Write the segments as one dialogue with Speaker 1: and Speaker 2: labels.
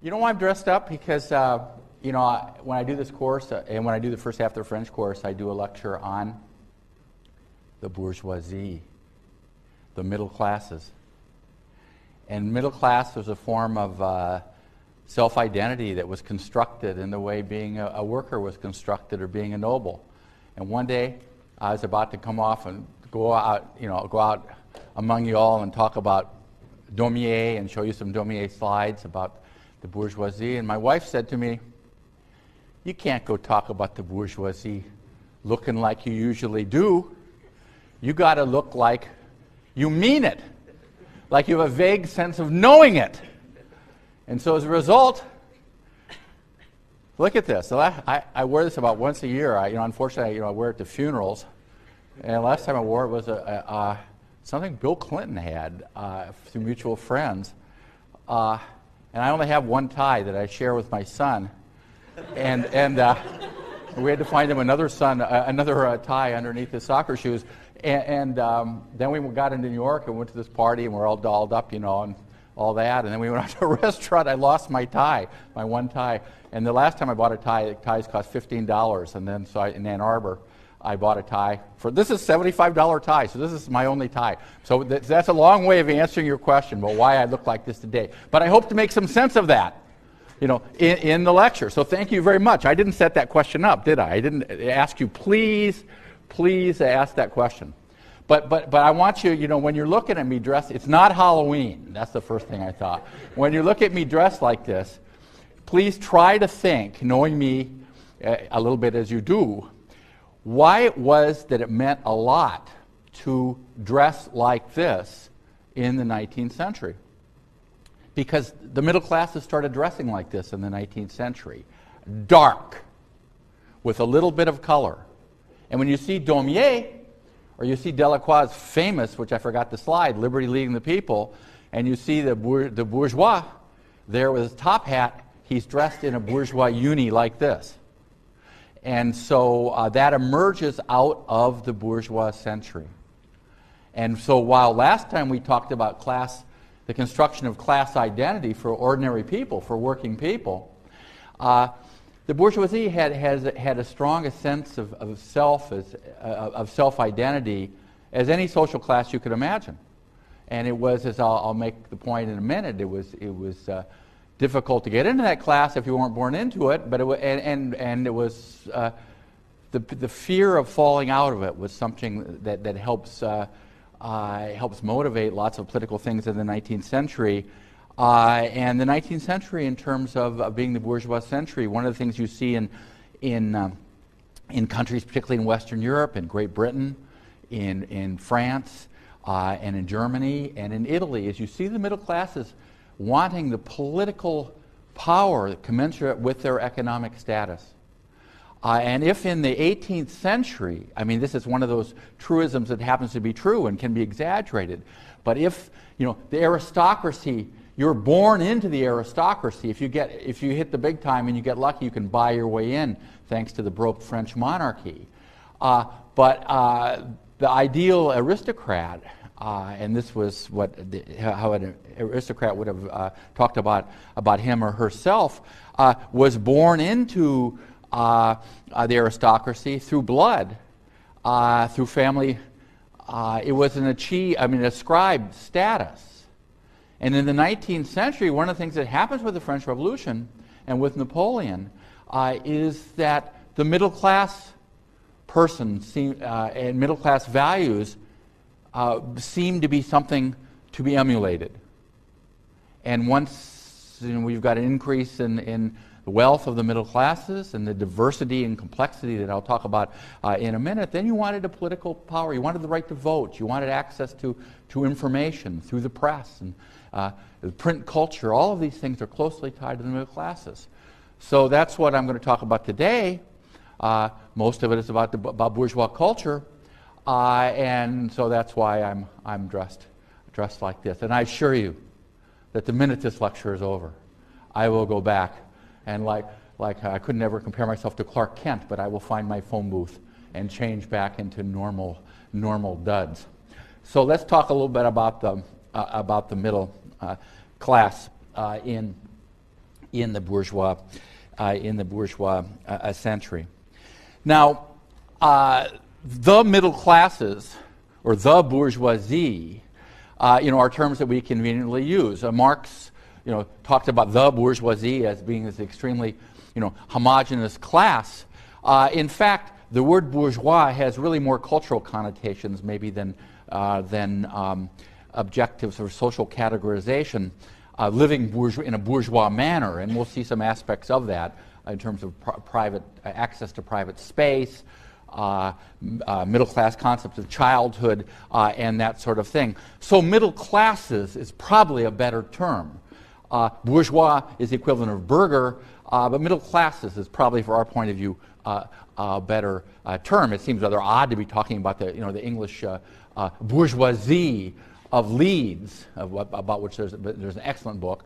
Speaker 1: You know why I'm dressed up? Because, when I do this course, and when I do the first half of the French course, I do a lecture on the bourgeoisie, the middle classes. And middle class was a form of self-identity that was constructed in the way being a worker was constructed, or being a noble. And one day, I was about to come off and go out among you all and talk about Daumier and show you some Daumier slides about the bourgeoisie. And my wife said to me, "You can't go talk about the bourgeoisie looking like you usually do. You got to look like you mean it, like you have a vague sense of knowing it." And so as a result, look at this. So I wear this about once a year. Unfortunately, I wear it to funerals. And last time I wore it was something Bill Clinton had through mutual friends. And I only have one tie that I share with my son. And we had to find him another tie underneath his soccer shoes. And then we got into New York and went to this party, and we're all dolled up, and all that. And then we went out to a restaurant. I lost my tie, my one tie. And the last time I bought a tie, the ties cost $15. And then in Ann Arbor, I bought a tie this is a $75 tie, so this is my only tie. So that's a long way of answering your question about why I look like this today. But I hope to make some sense of that, in the lecture. So thank you very much. I didn't set that question up, did I? I didn't ask you, please ask that question. But I want you, when you're looking at me dressed, it's not Halloween. That's the first thing I thought. When you look at me dressed like this, please try to think, knowing me a little bit as you do, why it was that it meant a lot to dress like this in the 19th century. Because the middle classes started dressing like this in the 19th century. Dark, with a little bit of color. And when you see Daumier, or you see Delacroix's famous, which I forgot the slide, Liberty Leading the People, and you see the bourgeois there with his top hat, he's dressed in a bourgeois uni like this. And so that emerges out of the bourgeois century. And so while last time we talked about the construction of class identity for ordinary people, for working people, the bourgeoisie had a strong sense of self-identity as any social class you could imagine. And it was, as I'll make the point in a minute, it was difficult to get into that class if you weren't born into it. But it was the fear of falling out of it was something that helps motivate lots of political things in the 19th century. And the 19th century, in terms of being the bourgeois century, one of the things you see in countries, particularly in Western Europe, in Great Britain, in France, and in Germany, and in Italy, is you see the middle classes wanting the political power commensurate with their economic status. And if in the 18th century, this is one of those truisms that happens to be true and can be exaggerated, but if the aristocracy, you're born into the aristocracy. If you hit the big time and you get lucky, you can buy your way in, thanks to the broke French monarchy. But the ideal aristocrat, and this was how an aristocrat would have talked about him or herself, was born into the aristocracy through blood, through family. It was an ascribed status. And in the 19th century, one of the things that happens with the French Revolution and with Napoleon is that the middle class person and middle class values seem to be something to be emulated. And once we've got an increase in the wealth of the middle classes and the diversity and complexity that I'll talk about in a minute, then you wanted a political power. You wanted the right to vote. You wanted access to information through the press and the print culture. All of these things are closely tied to the middle classes. So that's what I'm going to talk about today. Most of it is about bourgeois culture, and so that's why I'm dressed like this. And I assure you that the minute this lecture is over, I will go back and like I could never compare myself to Clark Kent, but I will find my phone booth and change back into normal duds. So let's talk a little bit about the middle class in in the bourgeois century. Now, the middle classes, or the bourgeoisie, are terms that we conveniently use. Marx, talked about the bourgeoisie as being this extremely, homogeneous class. In fact, the word bourgeois has really more cultural connotations, maybe than objectives or social categorization. Living in a bourgeois manner, and we'll see some aspects of that in terms of private access to private space, middle-class concepts of childhood, and that sort of thing. So middle classes is probably a better term. Bourgeois is the equivalent of burger, but middle classes is probably, for our point of view, a better term. It seems rather odd to be talking about the English bourgeoisie of Leeds, about which there's an excellent book,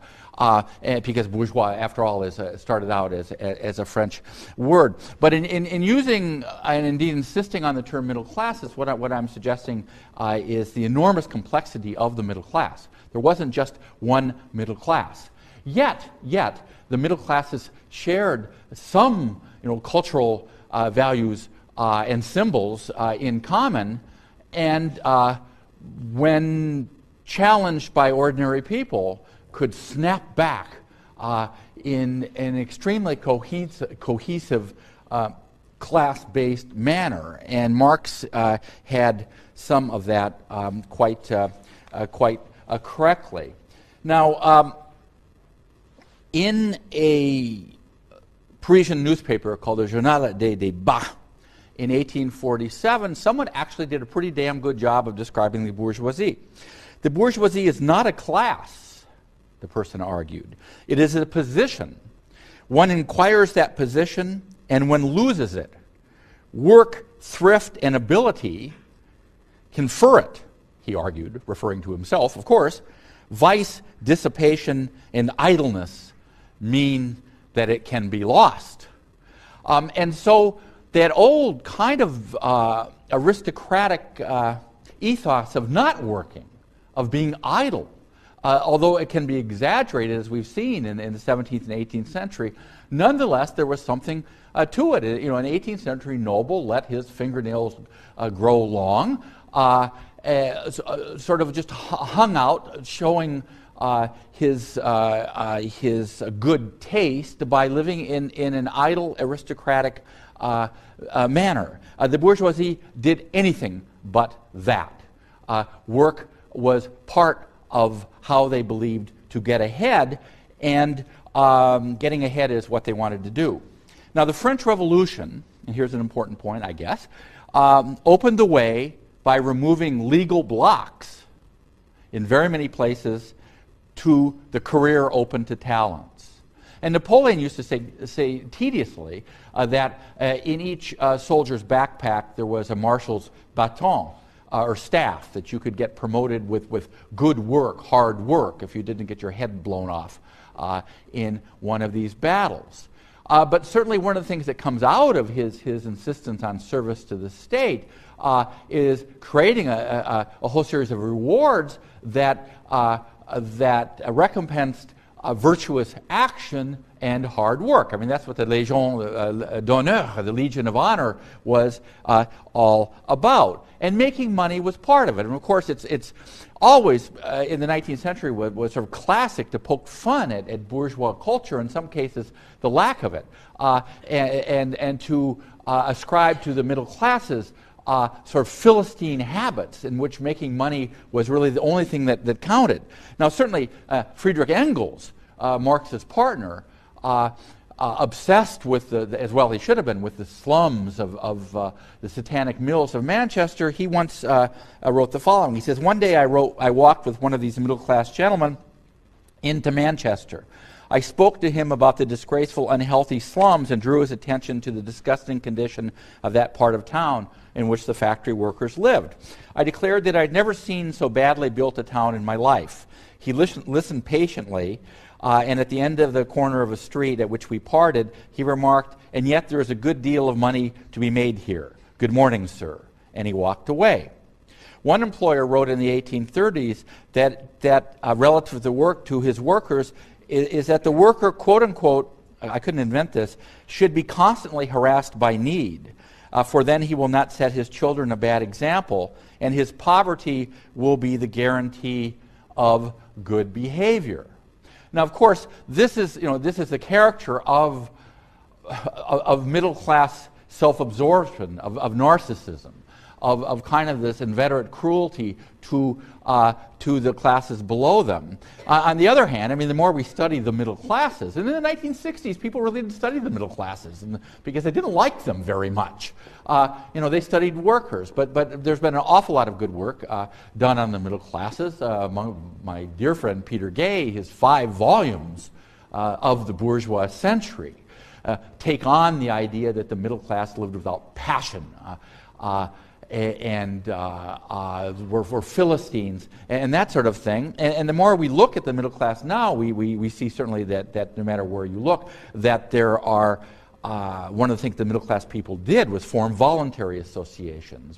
Speaker 1: because bourgeois, after all, started out as a French word. But in using and indeed insisting on the term middle classes, what I'm suggesting is the enormous complexity of the middle class. There wasn't just one middle class. Yet the middle classes shared some cultural values and symbols in common, and when challenged by ordinary people, could snap back in an extremely cohesive class-based manner. And Marx had some of that quite correctly. Now, in a Parisian newspaper called the Journal des Débats, in 1847, someone actually did a pretty damn good job of describing the bourgeoisie. The bourgeoisie is not a class, the person argued. It is a position. One acquires that position and one loses it. Work, thrift, and ability confer it, he argued, referring to himself, of course. Vice, dissipation, and idleness mean that it can be lost. And so that old kind of aristocratic ethos of not working, of being idle, although it can be exaggerated, as we've seen in the 17th and 18th century, nonetheless, there was something to it. An 18th century noble let his fingernails grow long, sort of just hung out, showing his good taste by living in an idle, aristocratic manner. The bourgeoisie did anything but that. Work was part of how they believed to get ahead, and getting ahead is what they wanted to do. Now, the French Revolution, and here's an important point, I guess, opened the way by removing legal blocks in very many places to the career open to talents. And Napoleon used to say tediously that in each soldier's backpack there was a marshal's baton, or staff, that you could get promoted with good work, hard work, if you didn't get your head blown off in one of these battles. But certainly one of the things that comes out of his insistence on service to the state is creating a whole series of rewards that recompensed virtuous action and hard work. I mean, that's what the Légion d'honneur, the Legion of Honor, was all about. And making money was part of it. And of course, it's always, in the 19th century, was sort of classic to poke fun at bourgeois culture, in some cases, the lack of it, and to ascribe to the middle classes sort of Philistine habits in which making money was really the only thing that counted. Now, certainly, Friedrich Engels, Marx's partner, obsessed with as well he should have been, with the slums of the Satanic Mills of Manchester, he once wrote the following. He says, "One day I walked with one of these middle-class gentlemen into Manchester. I spoke to him about the disgraceful, unhealthy slums and drew his attention to the disgusting condition of that part of town in which the factory workers lived. I declared that I'd never seen so badly built a town in my life. He listened patiently, and at the end of the corner of a street at which we parted, he remarked, 'And yet there is a good deal of money to be made here. Good morning, sir.' And he walked away." One employer wrote in the 1830s that relative to his workers, is that the worker, quote unquote, I couldn't invent this, should be constantly harassed by need, for then he will not set his children a bad example, and his poverty will be the guarantee of good behavior. Now, of course, this is the character of middle class self-absorption, of narcissism, of kind of this inveterate cruelty to the classes below them. On the other hand, I mean, the more we study the middle classes, and in the 1960s, people really didn't study the middle classes because they didn't like them very much. They studied workers, but there's been an awful lot of good work done on the middle classes. Among my dear friend Peter Gay, his 5 volumes of the bourgeois century take on the idea that the middle class lived without passion. And were Philistines and that sort of thing. And the more we look at the middle class now, we see certainly that no matter where you look, that there are, one of the things the middle class people did was form voluntary associations.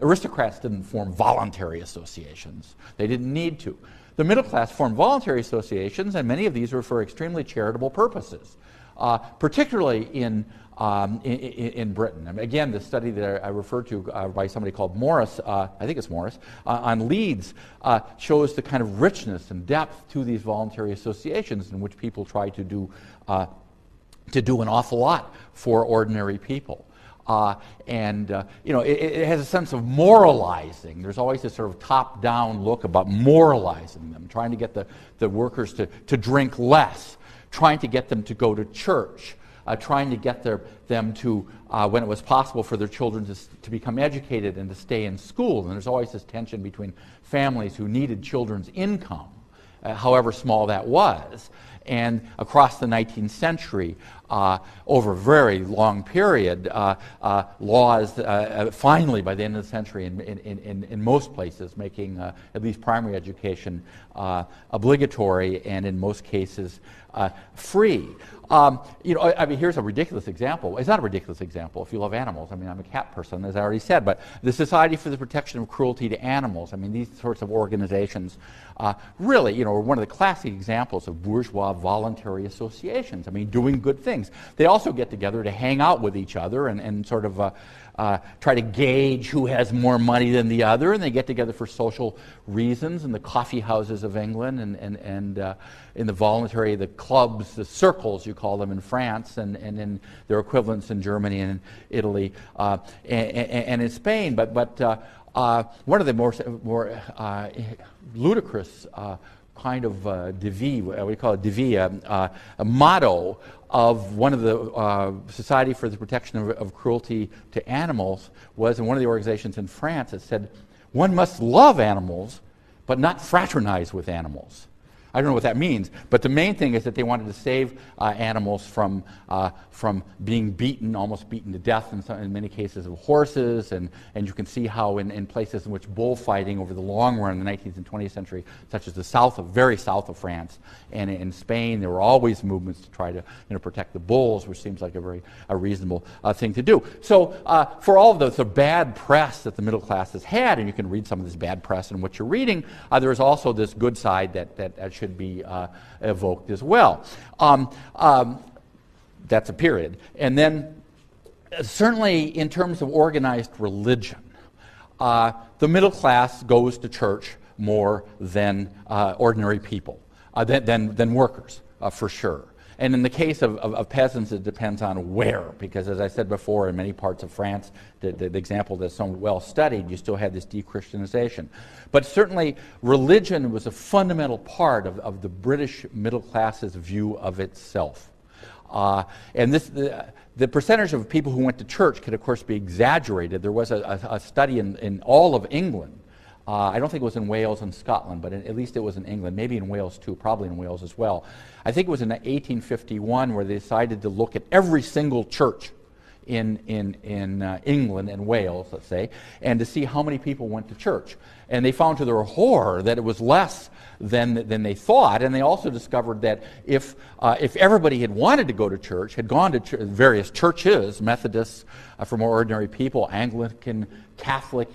Speaker 1: Aristocrats didn't form voluntary associations. They didn't need to. The middle class formed voluntary associations, and many of these were for extremely charitable purposes, particularly in Britain. I mean, again, the study that I referred to by somebody called Morris, I think it's Morris, on Leeds, shows the kind of richness and depth to these voluntary associations in which people try to do an awful lot for ordinary people. It has a sense of moralizing. There's always this sort of top-down look about moralizing them, trying to get the workers to drink less, trying to get them to go to church, trying to get them to, when it was possible for their children to become educated and to stay in school. And there's always this tension between families who needed children's income, however small that was. And across the 19th century, over a very long period, laws finally, by the end of the century, in most places, making at least primary education obligatory and in most cases free. Here's a ridiculous example. It's not a ridiculous example if you love animals. I mean, I'm a cat person, as I already said, but the Society for the Protection of Cruelty to Animals, I mean, these sorts of organizations really, are one of the classic examples of bourgeois voluntary associations. I mean, doing good things. They also get together to hang out with each other and sort of try to gauge who has more money than the other, and they get together for social reasons in the coffee houses of England and in the clubs, the circles you call them in France, and in their equivalents in Germany and in Italy and in Spain. But one of the more ludicrous kind of devise, we call it devise, a motto of one of the Society for the Protection of Cruelty to Animals was in one of the organizations in France. It said, "One must love animals, but not fraternize with animals." I don't know what that means, but the main thing is that they wanted to save animals from being beaten, almost beaten to death in many cases of horses, and you can see how in places in which bullfighting over the long run in the 19th and 20th century, such as the very south of France and in Spain, there were always movements to try to protect the bulls, which seems like a very reasonable thing to do. So for all of the bad press that the middle class has had, and you can read some of this bad press in what you're reading, there is also this good side that should be evoked as well. That's a period. And then certainly in terms of organized religion, the middle class goes to church more than ordinary people, than workers, for sure. And in the case of peasants, it depends on where, because as I said before, in many parts of France, the example that's so well studied, you still had this de-Christianization. But certainly religion was a fundamental part of the British middle class's view of itself. And the percentage of people who went to church could, of course, be exaggerated. There was a study in all of England. I don't think it was in Wales and Scotland, but at least it was in England, maybe in Wales too, probably in Wales as well. I think it was in 1851 where they decided to look at every single church in England and Wales, let's say, and to see how many people went to church. And they found to their horror that it was less than they thought, and they also discovered that if everybody had wanted to go to church, had gone to various churches, Methodists for more ordinary people, Anglican, Catholic,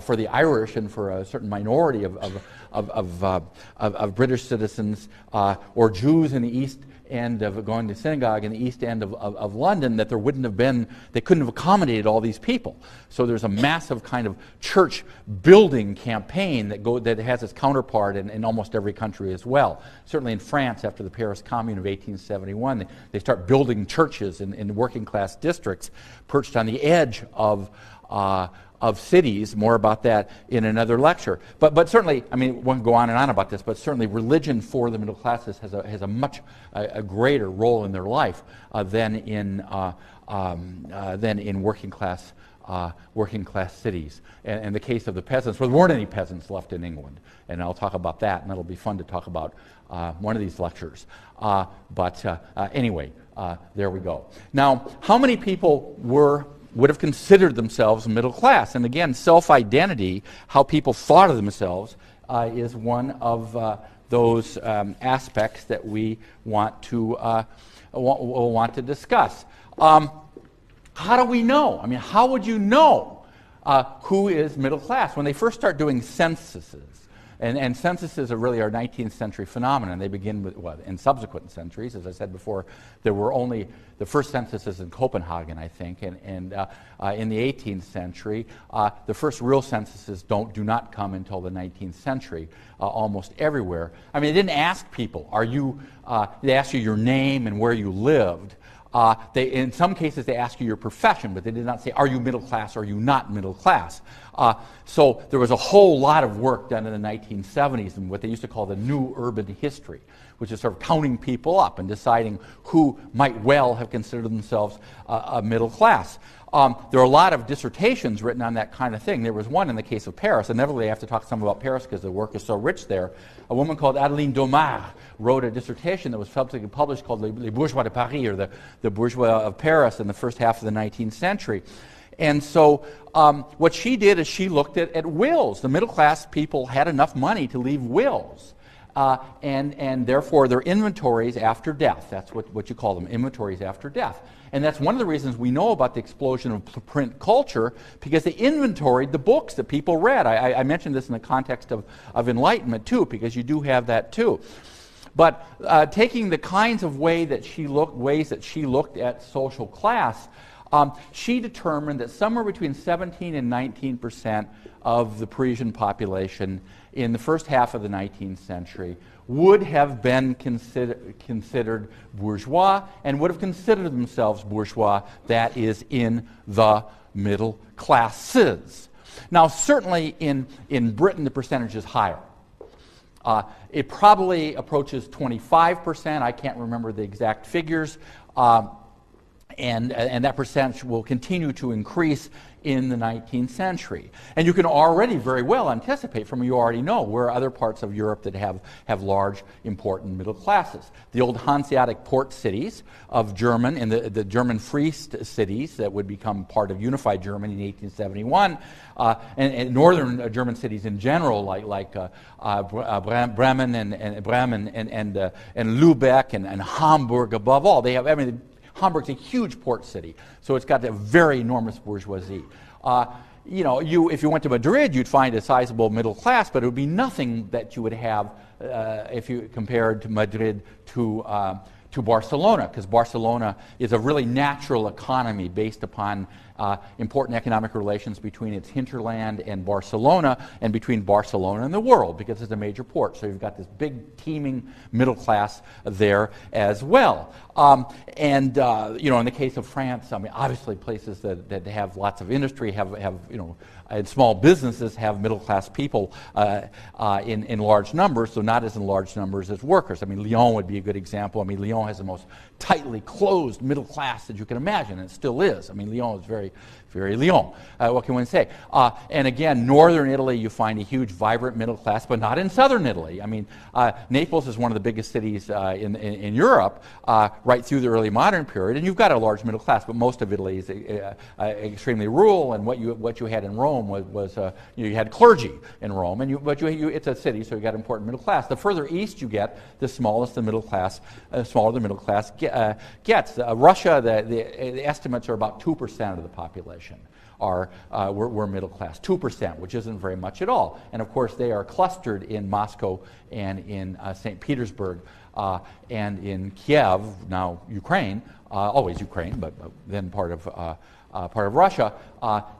Speaker 1: for the Irish, and for a certain minority of British citizens, or Jews in the East End of going to synagogue in the East End of London, that they couldn't have accommodated all these people. So there's a massive kind of church building campaign that has its counterpart in almost every country as well. Certainly in France, after the Paris Commune of 1871, they start building churches in working class districts perched on the edge of cities. More about that in another lecture. But certainly, I mean, one can go on and on about this, but certainly religion for the middle classes has a much greater role in their life than in working class cities. And the case of the peasants, well, there weren't any peasants left in England, and I'll talk about that, and that'll be fun to talk about one of these lectures. Anyway, there we go. Now, how many people would have considered themselves middle class? And again, self-identity, how people thought of themselves, is one of those aspects that we want to discuss. How do we know? I mean, how would you know who is middle class? When they first start doing censuses, and censuses are really our 19th century phenomenon. They begin with, in subsequent centuries. As I said before, there were only the first censuses in Copenhagen, I think, and in the 18th century. The first real censuses do not come until the 19th century, almost everywhere. I mean, they didn't ask people, they asked you your name and where you lived. In some cases, they ask you your profession, but they did not say, are you middle class or are you not middle class? So there was a whole lot of work done in the 1970s in what they used to call the new urban history, which is sort of counting people up and deciding who might well have considered themselves a middle class. There are a lot of dissertations written on that kind of thing. There was one in the case of Paris, and inevitably I have to talk some about Paris because the work is so rich there. A woman called Adeline Domar wrote a dissertation that was subsequently published called Les Bourgeois de Paris, or the Bourgeois of Paris, in the first half of the 19th century. And so what she did is she looked at wills. The middle class people had enough money to leave wills. And therefore their inventories after death. That's what you call them, inventories after death. And that's one of the reasons we know about the explosion of print culture, because they inventoried the books that people read. I mentioned this in the context of Enlightenment too, because you do have that too. But taking the kinds of ways that she looked at social class, she determined that somewhere between 17 and 19% of the Parisian population in the first half of the 19th century would have been considered bourgeois and would have considered themselves bourgeois, that is, in the middle classes. Now, certainly in Britain, the percentage is higher. It probably approaches 25%. I can't remember the exact figures. And that percentage will continue to increase in the 19th century. And you can already very well anticipate from what you already know where other parts of Europe that have large, important middle classes. The old Hanseatic port cities of German and the German free cities that would become part of unified Germany in 1871, and northern German cities in general, like Bremen and Lübeck and Hamburg above all. They have, I mean, Hamburg's a huge port city, so it's got a very enormous bourgeoisie. If you went to Madrid, you'd find a sizable middle class, but it would be nothing that you would have if you compared to Madrid to Barcelona, because Barcelona is a really natural economy based upon important economic relations between its hinterland and Barcelona, and between Barcelona and the world, because it's a major port. So you've got this big teeming middle class there as well. In the case of France, I mean, obviously places that have lots of industry and small businesses have middle class people in large numbers, though not as in large numbers as workers. I mean, Lyon would be a good example. I mean, Lyon has the most tightly closed middle class that you can imagine, and it still is. I mean, Lyon is very, very Lyon. What can one say? And again, northern Italy, you find a huge, vibrant middle class, but not in southern Italy. I mean, Naples is one of the biggest cities in Europe right through the early modern period, and you've got a large middle class, but most of Italy is extremely rural, and what you had in Rome was you had clergy in Rome, and it's a city, so you got important middle class. The further east you get, the smaller the middle class gets. Russia, the estimates are about 2% of the population were middle class, 2%, which isn't very much at all. And of course, they are clustered in Moscow and in St. Petersburg and in Kiev, now Ukraine, always Ukraine, but then part of Russia,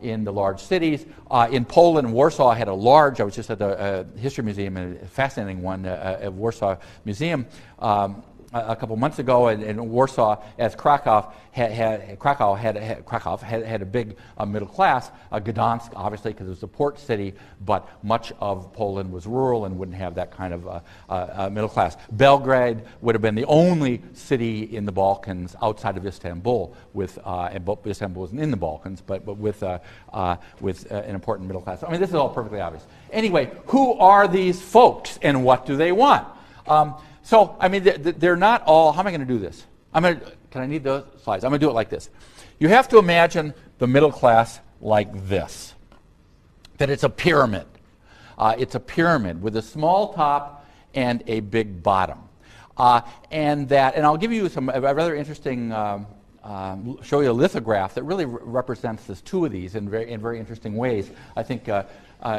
Speaker 1: in the large cities. In Poland, Warsaw had a large, I was just at the History Museum, a fascinating one, at Warsaw Museum, a couple months ago, in Warsaw, as Krakow had a big middle class. Gdansk, obviously, because it was a port city, but much of Poland was rural and wouldn't have that kind of middle class. Belgrade would have been the only city in the Balkans outside of Istanbul, and Istanbul wasn't in the Balkans, but with an important middle class. I mean, this is all perfectly obvious. Anyway, who are these folks, and what do they want? So, I mean, they're not all. How am I going to do this? Can I need those slides? I'm going to do it like this. You have to imagine the middle class like this, that it's a pyramid. It's a pyramid with a small top and a big bottom. And I'll give you a rather interesting, show you a lithograph that really represents this, two of these in very interesting ways, I think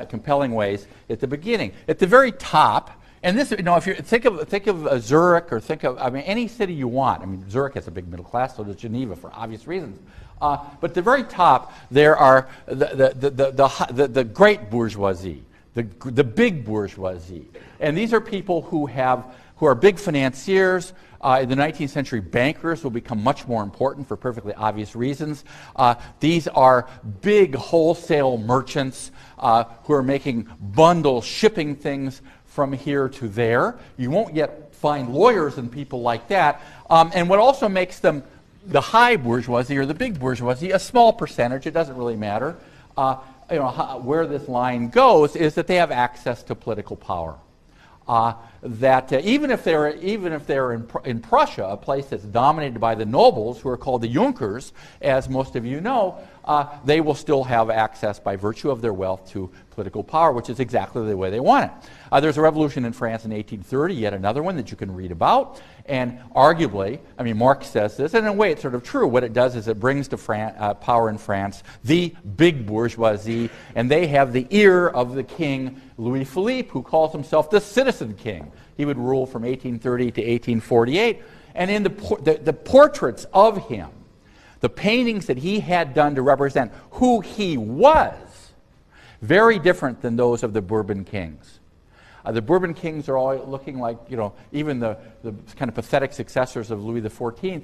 Speaker 1: compelling ways at the beginning. At the very top, and this, if you think of Zurich, or think of, any city you want. I mean, Zurich has a big middle class, so does Geneva for obvious reasons. But at the very top, there are the great bourgeoisie, the big bourgeoisie, and these are people who are big financiers. In the 19th century, bankers will become much more important for perfectly obvious reasons. These are big wholesale merchants who are making bundles, shipping things from here to there. You won't yet find lawyers and people like that. And what also makes them the high bourgeoisie or the big bourgeoisie, a small percentage, it doesn't really matter, where this line goes, is that they have access to political power. Even if they're in Prussia, a place that's dominated by the nobles, who are called the Junkers, as most of you know, they will still have access by virtue of their wealth to political power, which is exactly the way they want it. There's a revolution in France in 1830, yet another one that you can read about, and arguably, Marx says this, and in a way it's sort of true. What it does is it brings to power in France the big bourgeoisie, and they have the ear of the king, Louis Philippe, who calls himself the citizen king. He would rule from 1830 to 1848, and in the portraits of him, the paintings that he had done to represent who he was, very different than those of the Bourbon kings. The Bourbon kings are all looking like, even the kind of pathetic successors of Louis XIV,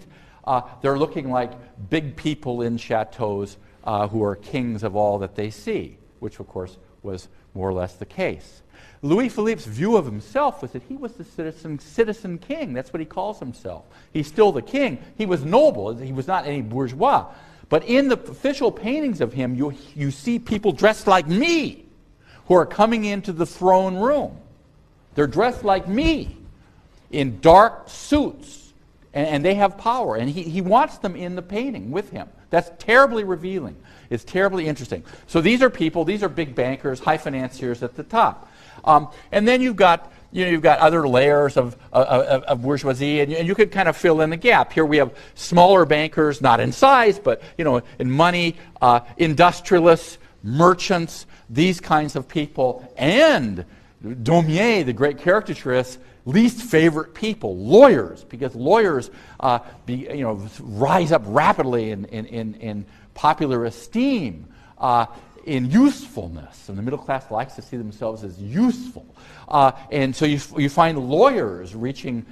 Speaker 1: they're looking like big people in chateaus who are kings of all that they see, which of course was more or less the case. Louis Philippe's view of himself was that he was the citizen king. That's what he calls himself. He's still the king. He was noble. He was not any bourgeois. But in the official paintings of him, you see people dressed like me who are coming into the throne room. They're dressed like me in dark suits, and they have power. And he wants them in the painting with him. That's terribly revealing. It's terribly interesting. So these are people, these are big bankers, high financiers at the top. And then you've got other layers of bourgeoisie, and you could kind of fill in the gap. Here we have smaller bankers, not in size, but in money, industrialists, merchants, these kinds of people, and Daumier, the great caricaturist, least favorite people, lawyers, because lawyers rise up rapidly in popular esteem, in usefulness, and the middle class likes to see themselves as useful. And so you find lawyers reaching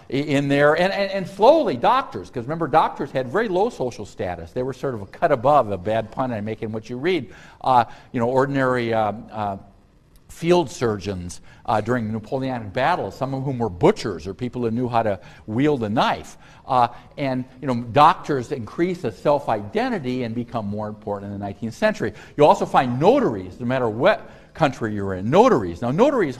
Speaker 1: in there, and slowly doctors, because remember, doctors had very low social status. They were sort of a cut above, a bad pun I make in what you read. Ordinary field surgeons during the Napoleonic battles, some of whom were butchers or people who knew how to wield a knife. And doctors increase a self-identity and become more important in the 19th century. You also find notaries, no matter what country you're in. Notaries. Now, notaries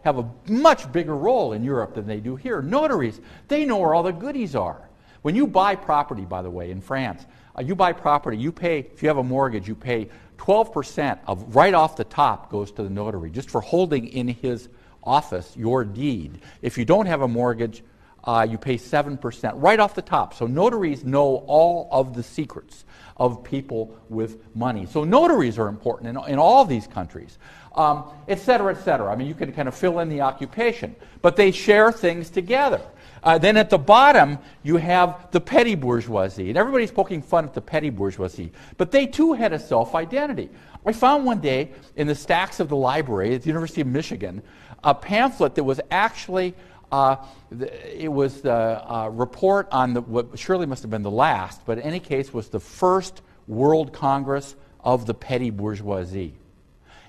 Speaker 1: have a much bigger role in Europe than they do here. Notaries, they know where all the goodies are. When you buy property, by the way, in France, you buy property, you pay, if you have a mortgage, you pay 12% of right off the top goes to the notary, just for holding in his office your deed. If you don't have a mortgage, you pay 7% right off the top. So notaries know all of the secrets of people with money. So notaries are important in all these countries, et cetera, et cetera. I mean, you can kind of fill in the occupation, but they share things together. Then at the bottom, you have the petty bourgeoisie. And everybody's poking fun at the petty bourgeoisie. But they, too, had a self-identity. I found one day in the stacks of the library at the University of Michigan a pamphlet that was actually, it was the report on what surely must have been the last, but in any case was the first World Congress of the petty bourgeoisie.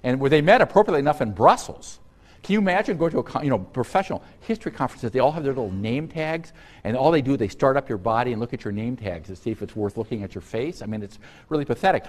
Speaker 1: And where they met, appropriately enough, in Brussels. Can you imagine going to a professional history conferences? They all have their little name tags, and all they do is they start up your body and look at your name tags to see if it's worth looking at your face. I mean, it's really pathetic.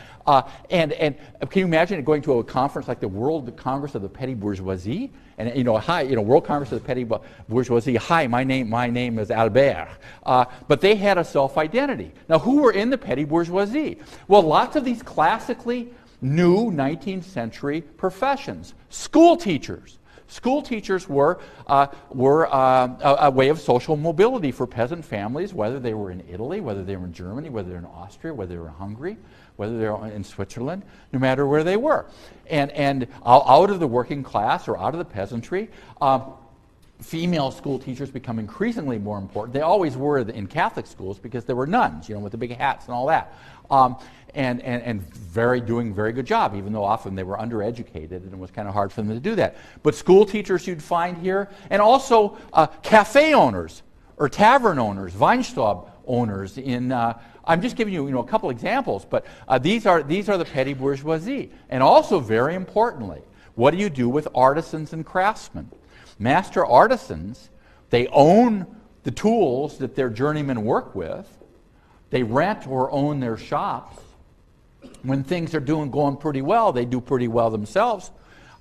Speaker 1: And can you imagine going to a conference like the World Congress of the Petty Bourgeoisie? And hi, World Congress of the Petty Bourgeoisie. Hi, my name is Albert. But they had a self-identity. Now, who were in the petty bourgeoisie? Well, lots of these classically new 19th century professions. School teachers. School teachers were a way of social mobility for peasant families, whether they were in Italy, whether they were in Germany, whether they were in Austria, whether they were in Hungary, whether they were in Switzerland, no matter where they were. And out of the working class or out of the peasantry, female school teachers become increasingly more important. They always were in Catholic schools because there were nuns, with the big hats and all that. And doing very good job, even though often they were undereducated and it was kind of hard for them to do that. But school teachers you'd find here, and also cafe owners or tavern owners, Weinstube owners. I'm just giving you a couple examples, but these are the petty bourgeoisie. And also, very importantly, what do you do with artisans and craftsmen? Master artisans, they own the tools that their journeymen work with. They rent or own their shops. When things are going pretty well, they do pretty well themselves.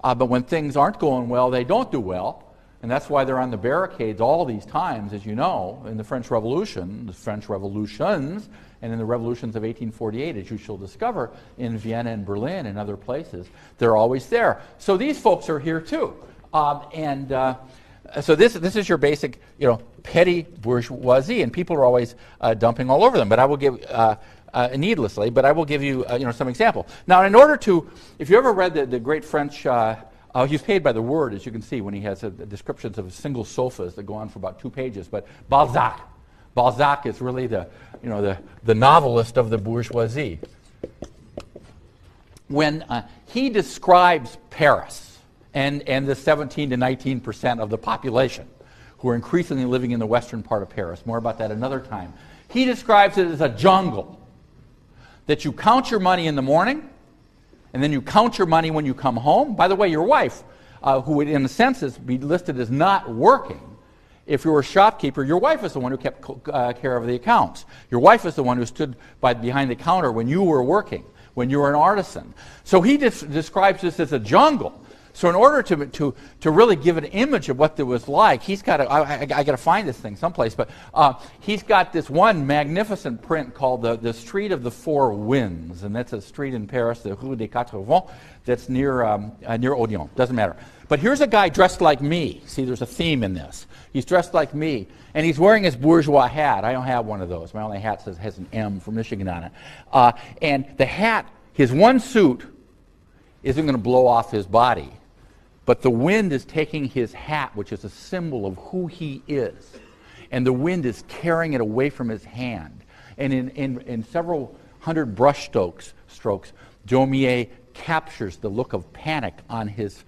Speaker 1: But when things aren't going well, they don't do well. And that's why they're on the barricades all these times, as you know, in the French Revolution, the French Revolutions, and in the revolutions of 1848, as you shall discover, in Vienna and Berlin and other places. They're always there. So these folks are here too. So this is your basic, petty bourgeoisie, and people are always dumping all over them. But I will give, needlessly, but I will give you, some example. Now, in order to, if you ever read the great French, he's paid by the word, as you can see, when he has descriptions of single sofas that go on for about 2 pages. But Balzac is really the novelist of the bourgeoisie. When he describes Paris, and the 17 to 19% of the population who are increasingly living in the western part of Paris. More about that another time. He describes it as a jungle, that you count your money in the morning, and then you count your money when you come home. By the way, your wife, who would in a sense be listed as not working, if you were a shopkeeper, your wife is the one who kept care of the accounts. Your wife is the one who stood behind the counter when you were working, when you were an artisan. So he describes this as a jungle. So in order to really give an image of what it was like, he's got to, I got to find this thing someplace, but he's got this one magnificent print called the Street of the Four Winds, and that's a street in Paris, the Rue des Quatre Vents, that's near Odeon. Doesn't matter. But here's a guy dressed like me. See, there's a theme in this. He's dressed like me, and he's wearing his bourgeois hat. I don't have one of those. My only hat has an M from Michigan on it. And the hat, his one suit, isn't going to blow off his body. But the wind is taking his hat, which is a symbol of who he is, and the wind is carrying it away from his hand. And in several hundred brush strokes, Daumier captures the look of panic on his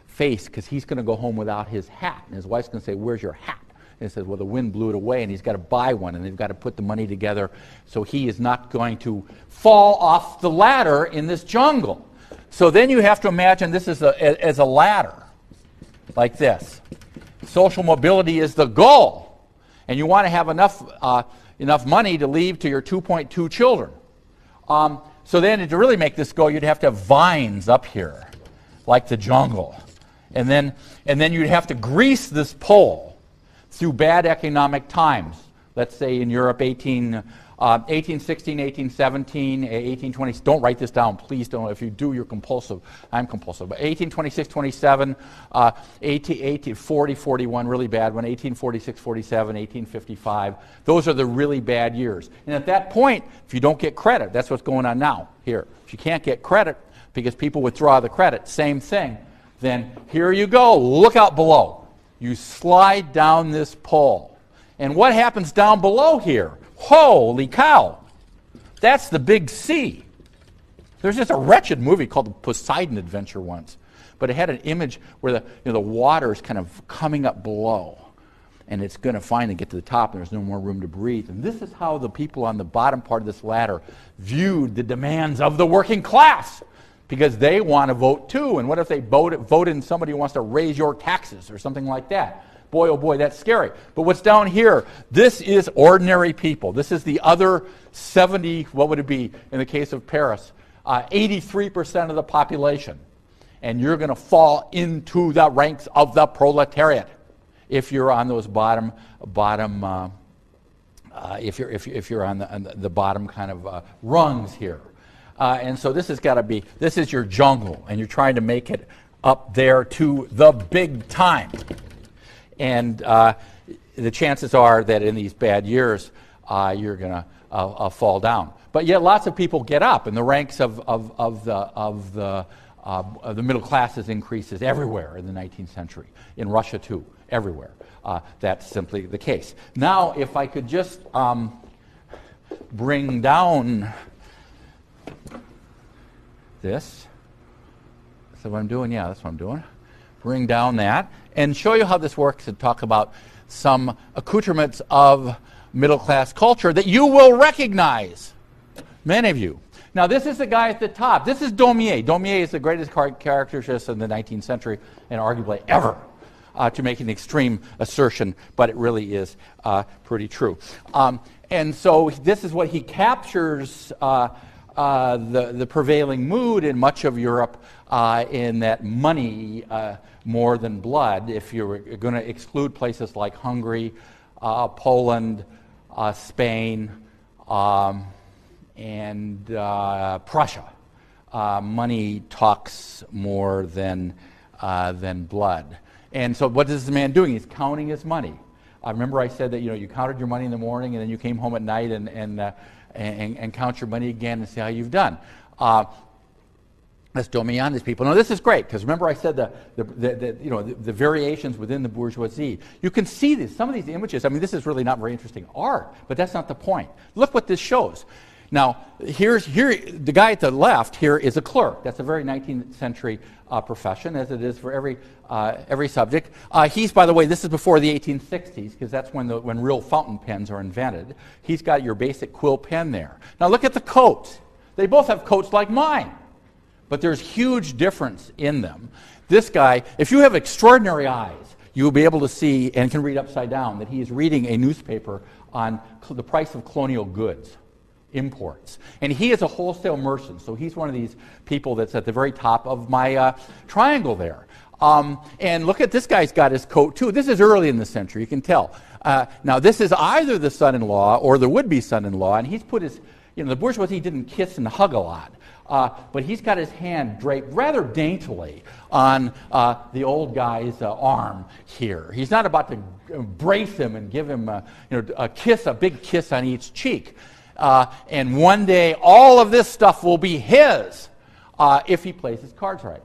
Speaker 1: face because he's going to go home without his hat. And his wife's going to say, "Where's your hat?" And he says, "Well, the wind blew it away," and he's got to buy one, and they've got to put the money together so he is not going to fall off the ladder in this jungle. So then you have to imagine this as a ladder, like this. Social mobility is the goal, and you want to have enough money to leave to your 2.2 children. So then to really make this go, you'd have to have vines up here, like the jungle. And then you'd have to grease this pole through bad economic times. Let's say in Europe, 1816, 1817, 1820. Don't write this down, please don't. If you do, you're compulsive. I'm compulsive. But 1826, 27, 1840, 41, really bad one. 1846, 47, 1855. Those are the really bad years. And at that point, if you don't get credit, that's what's going on now here. If you can't get credit because people withdraw the credit, same thing, then here you go. Look out below. You slide down this pole. And what happens down below here? Holy cow! That's the big sea. There's just a wretched movie called The Poseidon Adventure once, but it had an image where the water is kind of coming up below, and it's going to finally get to the top, and there's no more room to breathe. And this is how the people on the bottom part of this ladder viewed the demands of the working class, because they want to vote too. And what if they vote in somebody who wants to raise your taxes or something like that? Boy, oh boy, that's scary. But what's down here, this is ordinary people. This is the other 70, what would it be in the case of Paris? 83% of the population. And you're going to fall into the ranks of the proletariat if you're on those if you're on the bottom kind of rungs here. And so this is your jungle, and you're trying to make it up there to the big time. And the chances are that in these bad years, you're going to fall down. But yet lots of people get up, and the ranks of the middle classes increases everywhere in the 19th century. In Russia, too, everywhere. That's simply the case. Now, if I could just bring down this. Is that what I'm doing? Yeah, that's what I'm doing. Bring down that and show you how this works and talk about some accoutrements of middle-class culture that you will recognize, many of you. Now, this is the guy at the top. This is Daumier. Daumier is the greatest caricaturist in the 19th century and arguably ever, to make an extreme assertion, but it really is pretty true. And so this is what he captures the prevailing mood in much of Europe in that money more than blood, if you're going to exclude places like Hungary, Poland, Spain, and Prussia. Money talks more than blood. And so what is this man doing? He's counting his money. I remember I said that you counted your money in the morning and then you came home at night and count your money again and see how you've done. That's Daumier, these people. Now this is great, because remember I said the variations within the bourgeoisie. You can see this. Some of these images, I mean, this is really not very interesting art, but that's not the point. Look what this shows. Now, here the guy at the left here is a clerk. That's a very 19th century profession, as it is for every subject. He's, by the way, this is before the 1860s, because that's when real fountain pens are invented. He's got your basic quill pen there. Now look at the coats. They both have coats like mine, but there's huge difference in them. This guy, if you have extraordinary eyes, you will be able to see and can read upside down that he is reading a newspaper on the price of colonial goods. Imports. And he is a wholesale merchant, so he's one of these people that's at the very top of my triangle there. And look at this guy's got his coat too. This is early in the century, you can tell. Now this is either the son-in-law or the would-be son-in-law, and he's put his, the bourgeoisie didn't kiss and hug a lot, but he's got his hand draped rather daintily on the old guy's arm here. He's not about to embrace him and give him a kiss, a big kiss on each cheek. And one day, all of this stuff will be his if he plays his cards right.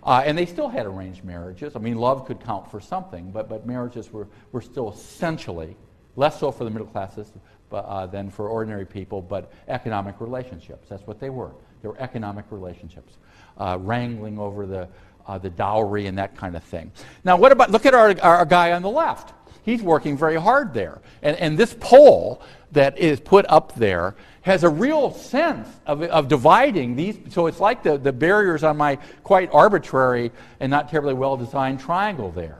Speaker 1: And they still had arranged marriages. I mean, love could count for something, but marriages were still essentially, less so for the middle classes than for ordinary people, but economic relationships. That's what they were. They were economic relationships, wrangling over the dowry and that kind of thing. Now, look at our guy on the left. he's working very hard there. And this pole that is put up there has a real sense of dividing these. So it's like the barriers on my quite arbitrary and not terribly well-designed triangle there.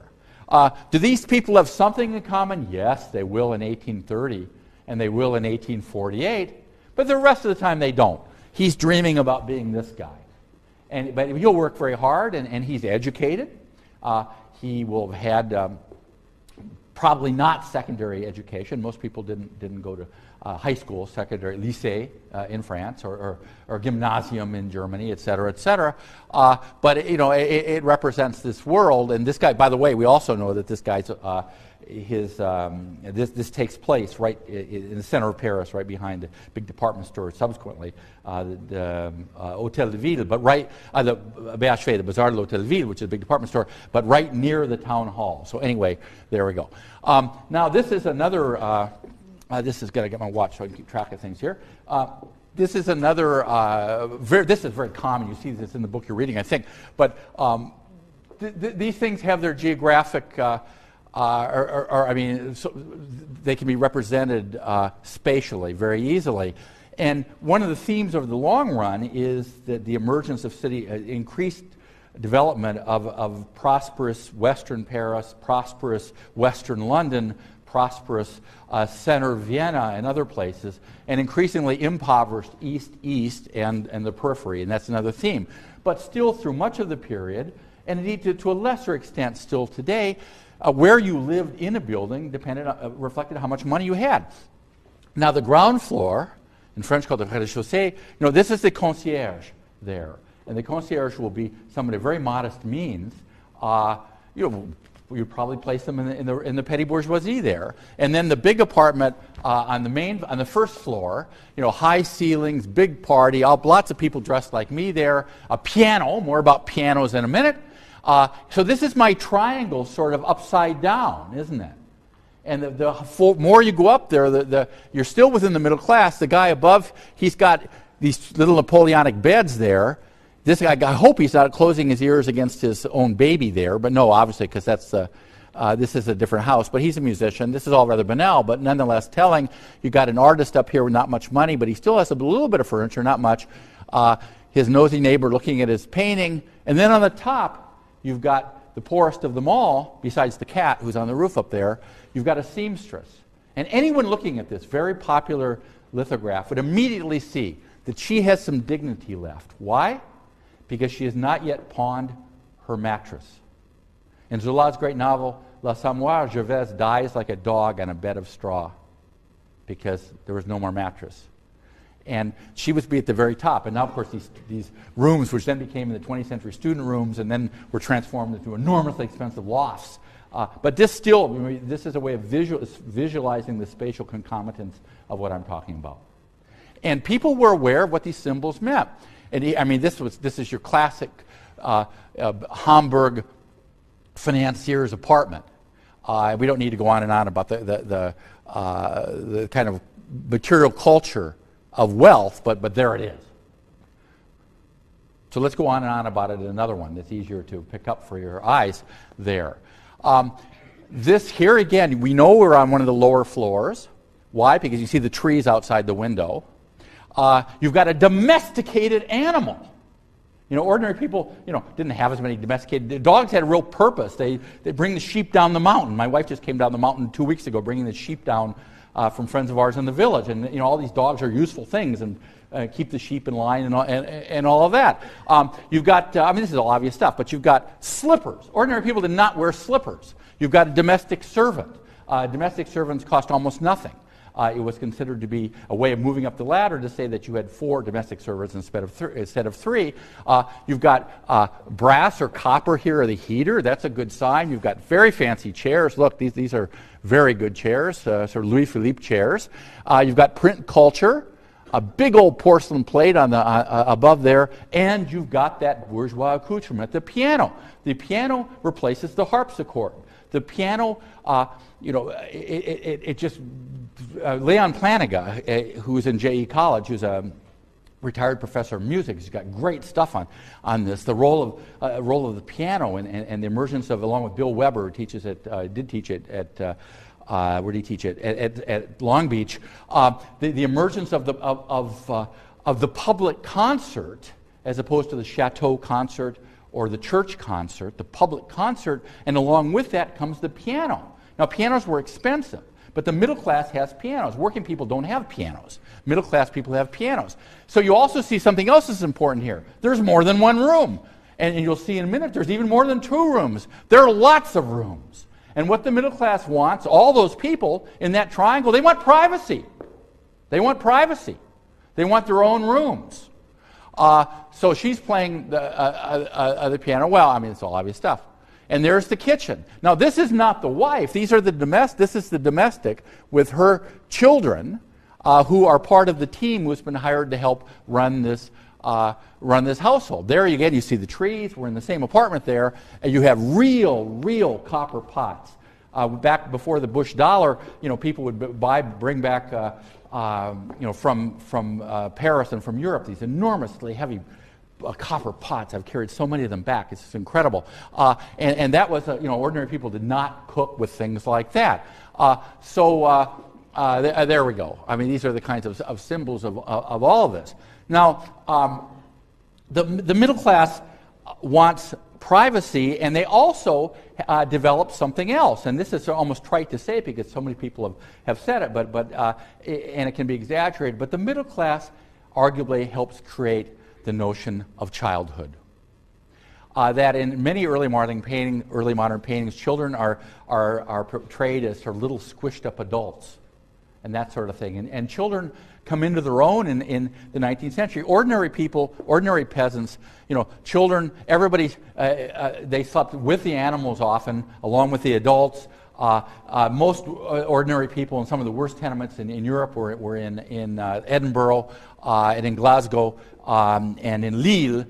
Speaker 1: Do these people have something in common? Yes, they will in 1830, and they will in 1848, but the rest of the time they don't. He's dreaming about being this guy. But he'll work very hard, and he's educated. He will have had probably not secondary education. Most people didn't go to high school, secondary, lycée in France, or gymnasium in Germany, et cetera, et cetera. But it represents this world. And this guy, by the way, we also know that this guy's this takes place right in the center of Paris, right behind the big department store. Subsequently, the Hôtel de Ville, but right the BHV, the Bazaar de l'Hôtel de Ville, which is a big department store, but right near the town hall. So anyway, there we go. Now this is another. This is going to get my watch so I can keep track of things here. This is another. This is very common. You see this in the book you're reading, I think. But these things have their geographic. So they can be represented spatially very easily. And one of the themes over the long run is that the emergence of increased development of prosperous Western Paris, prosperous Western London, prosperous center Vienna and other places, and increasingly impoverished East and the periphery, and that's another theme. But still through much of the period, and indeed to a lesser extent still today, where you lived in a building reflected how much money you had. Now the ground floor, in French called the rez-de-chaussée, this is the concierge there. And the concierge will be somebody of very modest means. You'd probably place them in the petty bourgeoisie there. And then the big apartment on the first floor, high ceilings, big party, lots of people dressed like me there, a piano, more about pianos in a minute. So this is my triangle sort of upside down, isn't it? And the more you go up there, you're still within the middle class. The guy above, he's got these little Napoleonic beds there. This guy, I hope he's not closing his ears against his own baby there, but no, obviously, because this is a different house. But he's a musician. This is all rather banal, but nonetheless telling. You got an artist up here with not much money, but he still has a little bit of furniture, not much. His nosy neighbor looking at his painting, and then on the top, you've got the poorest of them all, besides the cat who's on the roof up there, you've got a seamstress. And anyone looking at this very popular lithograph would immediately see that she has some dignity left. Why? Because she has not yet pawned her mattress. In Zola's great novel, La Samoire, Gervaise dies like a dog on a bed of straw because there was no more mattress. And she would be at the very top. And now, of course, these rooms, which then became in the 20th century student rooms and then were transformed into enormously expensive lofts. But this is a way of visualizing the spatial concomitants of what I'm talking about. And people were aware of what these symbols meant. And this is your classic Hamburg financier's apartment. We don't need to go on and on about the kind of material culture of wealth, but there it is. So let's go on and on about it in another one that's easier to pick up for your eyes there. This here again, we know we're on one of the lower floors. Why? Because you see the trees outside the window. You've got a domesticated animal. Ordinary people, didn't have as many domesticated. Dogs had a real purpose. They bring the sheep down the mountain. My wife just came down the mountain 2 weeks ago, bringing the sheep down from friends of ours in the village, and all these dogs are useful things and keep the sheep in line and all of that. You've got, this is all obvious stuff, but you've got slippers. Ordinary people did not wear slippers. You've got a domestic servant. Domestic servants cost almost nothing. It was considered to be a way of moving up the ladder to say that you had 4 domestic servants instead of 3. You've got brass or copper here or the heater. That's a good sign. You've got very fancy chairs. Look, these are very good chairs, sort of Louis Philippe chairs. You've got print culture, a big old porcelain plate on the above there, and you've got that bourgeois accoutrement, the piano. The piano replaces the harpsichord. The piano, it just Leon Planiga, who's in J.E. College, who's a retired professor of music. He's got great stuff on this. The role of the piano and the emergence of, along with Bill Weber, who teaches did teach it at where did he teach it? At Long Beach. The emergence of the public concert, as opposed to the chateau concert or the church concert, the public concert, and along with that comes the piano. Now, pianos were expensive, but the middle class has pianos. Working people don't have pianos. Middle class people have pianos. So you also see something else that's important here. There's more than one room. And you'll see in a minute there's even more than 2 rooms. There are lots of rooms. And what the middle class wants, all those people in that triangle, they want privacy. They want privacy. They want their own rooms. So she's playing the piano. Well, I mean, it's all obvious stuff. And there's the kitchen. Now, this is not the wife. These are the this is the domestic with her children, who are part of the team who's been hired to help run this household. There again, you see the trees. We're in the same apartment there. And you have real copper pots. Back before the Bush dollar, people would bring back, from Paris and from Europe, these enormously heavy copper pots. I've carried so many of them back. It's just incredible. And that was, ordinary people did not cook with things like that. There we go. I mean, these are the kinds of symbols of all of this. Now, the middle class wants privacy, and they also develop something else. And this is almost trite to say because so many people have said it, and it can be exaggerated. But the middle class arguably helps create the notion of childhood. That in many early modern paintings, children are portrayed as sort of little squished up adults and that sort of thing. And children come into their own in the 19th century. Ordinary people, ordinary peasants, children, everybody, they slept with the animals often, along with the adults. Most ordinary people in some of the worst tenements in Europe were in Edinburgh and in Glasgow and in Lille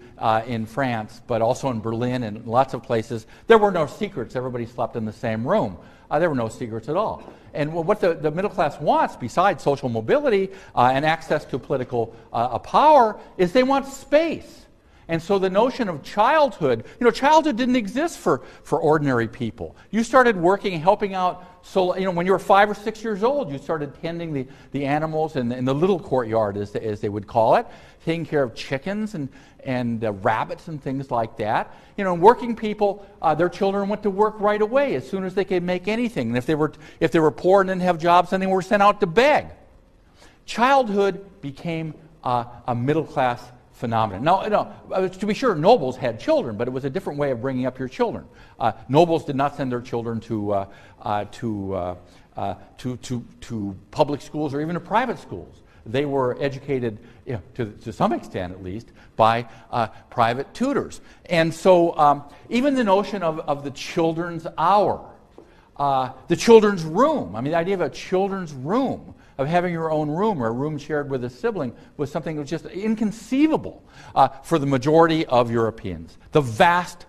Speaker 1: in France, but also in Berlin and lots of places. There were no secrets. Everybody slept in the same room. There were no secrets at all. And what the middle class wants, besides social mobility and access to political power, is they want space. And so the notion of childhood, childhood didn't exist for ordinary people. You started working, helping out, so when you were 5 or 6 years old, you started tending the animals in the little courtyard, as they would call it, taking care of chickens and rabbits and things like that. Working people, their children went to work right away as soon as they could make anything. And if they were poor and didn't have jobs, then they were sent out to beg. Childhood became a middle class phenomenon. Now, to be sure, nobles had children, but it was a different way of bringing up your children. Nobles did not send their children to public schools or even to private schools. They were educated, to some extent at least, by private tutors. And so even the notion of the children's hour, the children's room, I mean, the idea of a children's room, of having your own room or a room shared with a sibling, was something that was just inconceivable for the majority of Europeans, the vast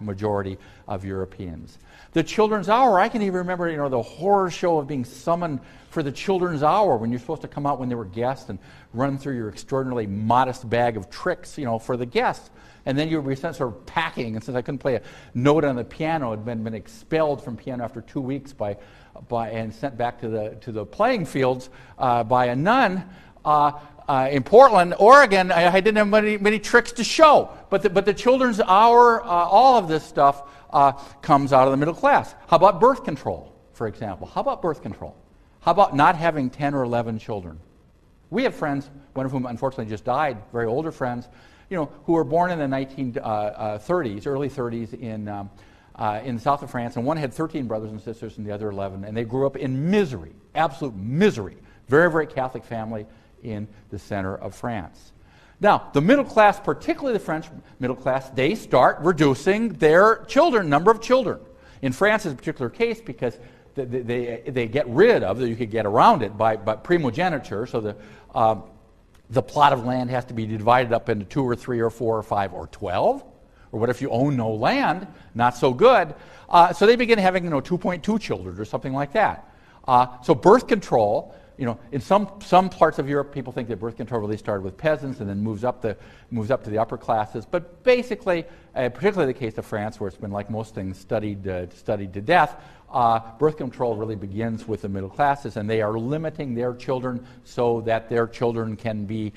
Speaker 1: majority of Europeans. The children's hour, I can even remember, the horror show of being summoned for the children's hour when you're supposed to come out when there were guests and run through your extraordinarily modest bag of tricks, for the guests. And then you would be sort of packing, and since I couldn't play a note on the piano, I'd been expelled from piano after 2 weeks and sent back to the playing fields by a nun in Portland, Oregon. I didn't have many tricks to show, but the children's hour, all of this stuff comes out of the middle class. How about birth control, for example? How about birth control? How about not having 10 or 11 children? We have friends, one of whom unfortunately just died, very older friends, who were born in the 1930s, early 30s in the south of France, and one had 13 brothers and sisters and the other 11, and they grew up in misery, absolute misery. Very Catholic family in the center of France. Now, the middle class, particularly the French middle class, they start reducing their number of children. In France is a particular case because they get rid of, you could get around it by primogeniture, so the plot of land has to be divided up into 2 or 3 or 4 or 5 or 12. Or what if you own no land? Not so good. So they begin having 2.2 children or something like that. So birth control, in some parts of Europe, people think that birth control really started with peasants and then moves up to the upper classes. But basically, particularly the case of France, where it's been, like most things, studied to death, birth control really begins with the middle classes, and they are limiting their children so that their children can be,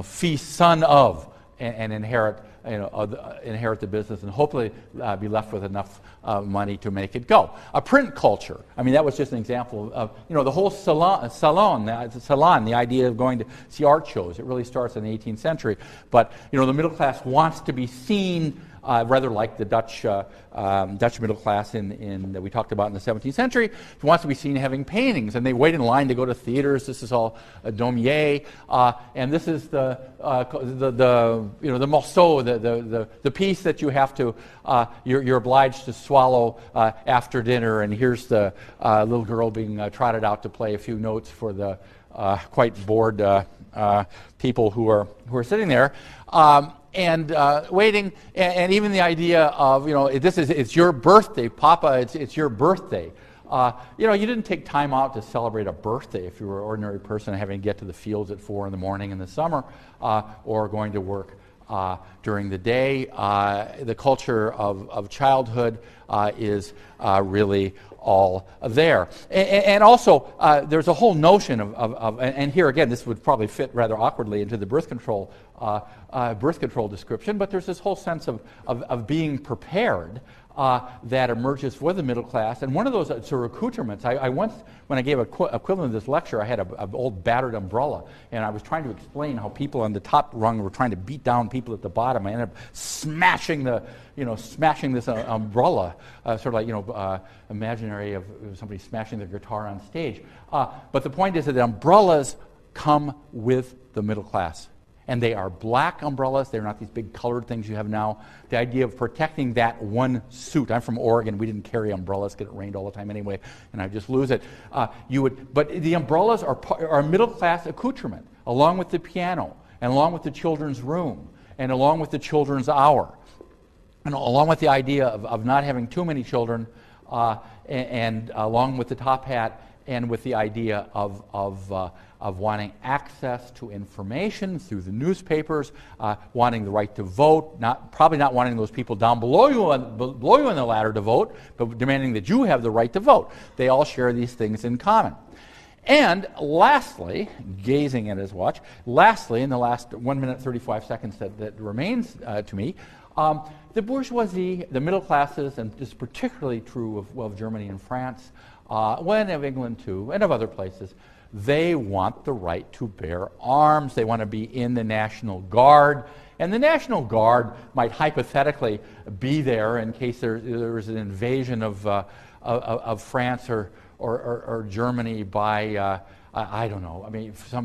Speaker 1: fee son of and inherit the business, and hopefully be left with enough money to make it go. A print culture. I mean, that was just an example of the whole salon, the idea of going to see art shows. It really starts in the 18th century. But the middle class wants to be seen. Rather like the Dutch middle class that we talked about in the 17th century, who wants to be seen having paintings, and they wait in line to go to theaters. This is all Daumier, and this is the morceau, the piece that you have to you're obliged to swallow after dinner. And here's the little girl being trotted out to play a few notes for the quite bored people who are sitting there. And waiting, and even the idea of, it's your birthday, Papa, it's your birthday. You didn't take time out to celebrate a birthday if you were an ordinary person having to get to the fields at 4 a.m. in the summer, or going to work during the day. The culture of childhood is really all there. And also, there's a whole notion of and here again, this would probably fit rather awkwardly into the birth control description, but there's this whole sense of being prepared that emerges for the middle class. And one of those sort of accoutrements, I once, when I gave equivalent of this lecture, I had an old battered umbrella, and I was trying to explain how people on the top rung were trying to beat down people at the bottom. I ended up smashing this umbrella, sort of like, imaginary of somebody smashing their guitar on stage. But the point is that the umbrellas come with the middle class. And they are black umbrellas. They're not these big colored things you have now. The idea of protecting that one suit. I'm from Oregon. We didn't carry umbrellas because it rained all the time anyway, and I just lose it. But the umbrellas are middle class accoutrement, along with the piano, and along with the children's room, and along with the children's hour, and along with the idea of not having too many children, and along with the top hat, and with the idea of wanting access to information through the newspapers, wanting the right to vote, probably not wanting those people down below you on the ladder to vote, but demanding that you have the right to vote. They all share these things in common. And lastly, gazing at his watch, in the last 1 minute 35 seconds that remains to me, the bourgeoisie, the middle classes, and this is particularly true of Germany and France, and of England too, and of other places, they want the right to bear arms. They want to be in the National Guard. And the National Guard might hypothetically be there in case there was an invasion of France or Germany by, I don't know,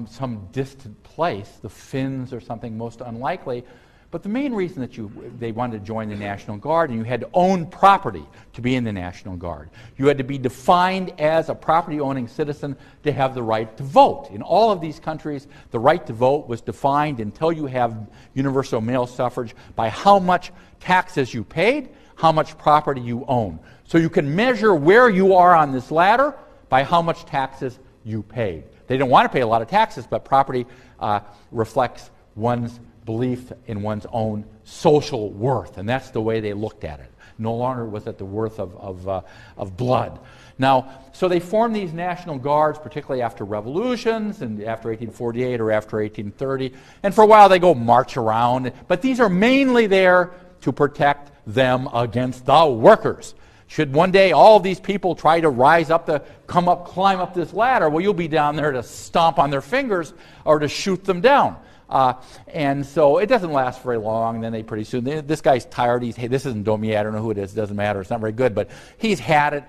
Speaker 1: some distant place, the Finns or something most unlikely. But the main reason that they wanted to join the National Guard, and you had to own property to be in the National Guard. You had to be defined as a property-owning citizen to have the right to vote. In all of these countries, the right to vote was defined until you have universal male suffrage by how much taxes you paid, how much property you own. So you can measure where you are on this ladder by how much taxes you paid. They don't want to pay a lot of taxes, but property reflects one's belief in one's own social worth, and that's the way they looked at it. No longer was it the worth of blood. Now, so they formed these National Guards, particularly after revolutions, and after 1848 or after 1830, and for a while they go march around, but these are mainly there to protect them against the workers. Should one day all of these people try to climb up this ladder, well, you'll be down there to stomp on their fingers or to shoot them down. And so it doesn't last very long. Then pretty soon, this guy's tired. This isn't Daumier. I don't know who it is. It doesn't matter. It's not very good. But he's had it.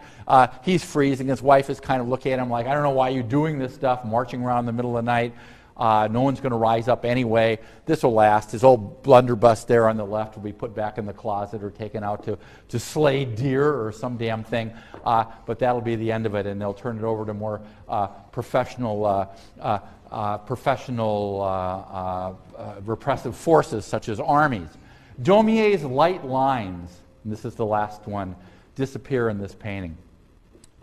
Speaker 1: He's freezing. His wife is kind of looking at him like, I don't know why you're doing this stuff, marching around in the middle of the night. No one's going to rise up anyway. This will last. His old blunderbuss there on the left will be put back in the closet or taken out to slay deer or some damn thing. But that'll be the end of it, and they'll turn it over to more professional repressive forces such as armies. Daumier's light lines, and this is the last one, disappear in this painting,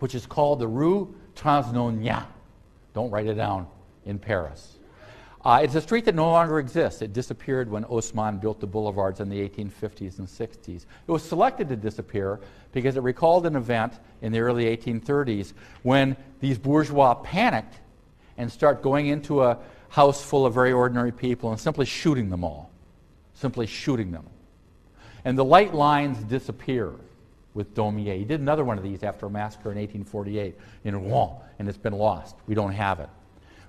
Speaker 1: which is called the Rue Transnonain. Don't write it down, in Paris. It's a street that no longer exists. It disappeared when Haussmann built the boulevards in the 1850s and 60s. It was selected to disappear because it recalled an event in the early 1830s when these bourgeois panicked and start going into a house full of very ordinary people and simply shooting them all. Simply shooting them. And the light lines disappear with Daumier. He did another one of these after a massacre in 1848 in Rouen, and it's been lost. We don't have it.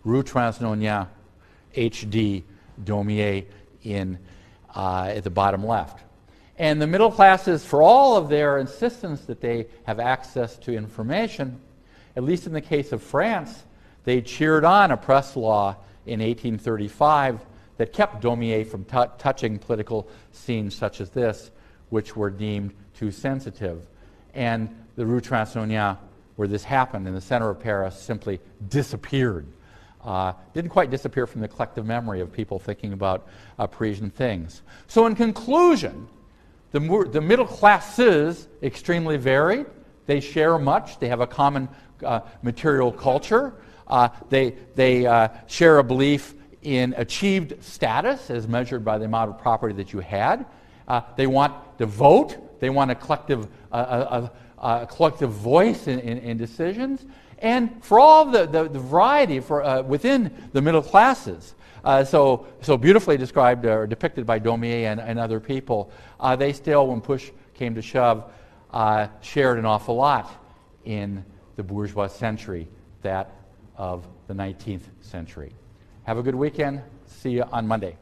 Speaker 1: Rue Transnonain, H.D. Daumier at the bottom left. And the middle classes, for all of their insistence that they have access to information, at least in the case of France, they cheered on a press law in 1835 that kept Daumier from touching political scenes such as this, which were deemed too sensitive. And the Rue Transnonain, where this happened in the center of Paris, simply disappeared. Didn't quite disappear from the collective memory of people thinking about Parisian things. So in conclusion, the middle classes extremely varied. They share much. They have a common material culture. They share a belief in achieved status as measured by the amount of property that you had. They want to vote. They want a collective voice in decisions. And for all the variety within the middle classes, so beautifully described or depicted by Daumier and other people, they still, when push came to shove, shared an awful lot in the bourgeois century, that of the 19th century. Have a good weekend. See you on Monday.